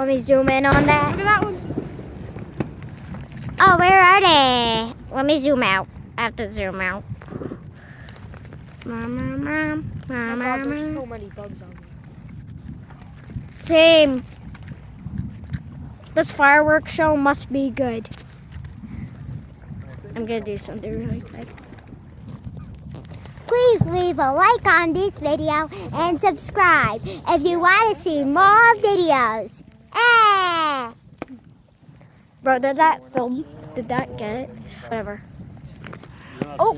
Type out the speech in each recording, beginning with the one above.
Let me zoom in on that. Look at that one. Oh, where are they? Let me zoom out. I have to zoom out. There's so many bugs on me. Same. This fireworks show must be good. I'm gonna do something really quick. Please leave a like on this video and subscribe if you want to see more videos. Eh. Bro, did that film? Did that get it? Whatever. Oh.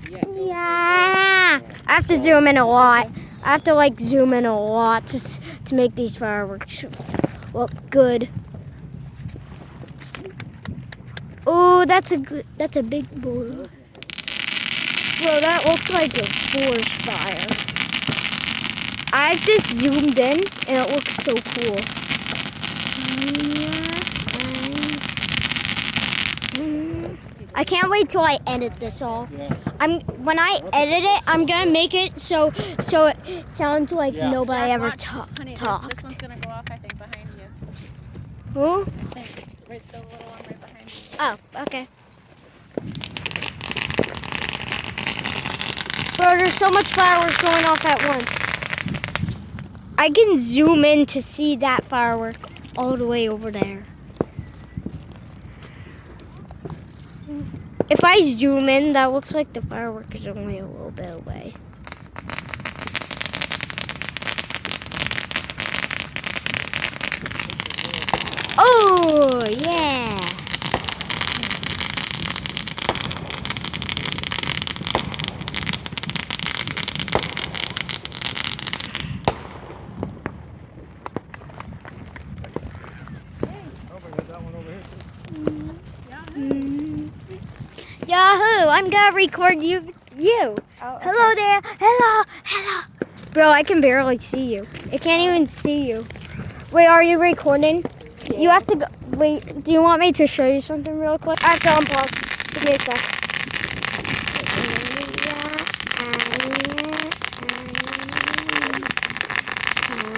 Yeah. I have to zoom in a lot. I have to like zoom in a lot to make these fireworks look good. Oh, that's a big boy. Bro, that looks like a forest fire. I just zoomed in and it looks so cool. I can't wait till I edit this all. When I edit it, I'm gonna make it so it sounds like nobody ever talked. This one's gonna go off, I think, behind you. Who? Right, the little one right behind you. Oh, okay. Bro, there's so much fireworks going off at once. I can zoom in to see that firework all the way over there. If I zoom in, that looks like the firework is only a little bit away. Oh, yeah. Yahoo! I'm gonna record you. Oh, okay. Hello there. Hello. Bro, I can barely see you. I can't even see you. Wait, are you recording? Yeah. You have to go. Wait, do you want me to show you something real quick? I have to unpause. Give me a sec.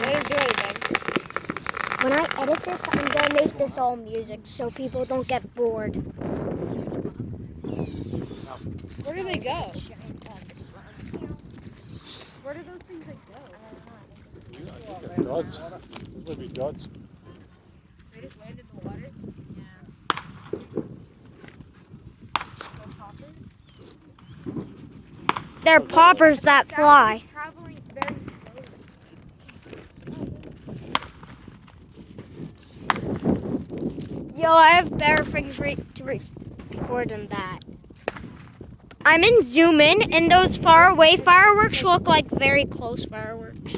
Let him do anything. When I edit this, I'm gonna make this all music so people don't get bored. Where do they go? Where do those things like go? Duds. Those would be duds. They just land in the water? Yeah. Those poppers? They're poppers that fly. Sound is traveling very slowly. Yo, I have better things to record than that. I'm in zoom in, and those far away fireworks look like very close fireworks.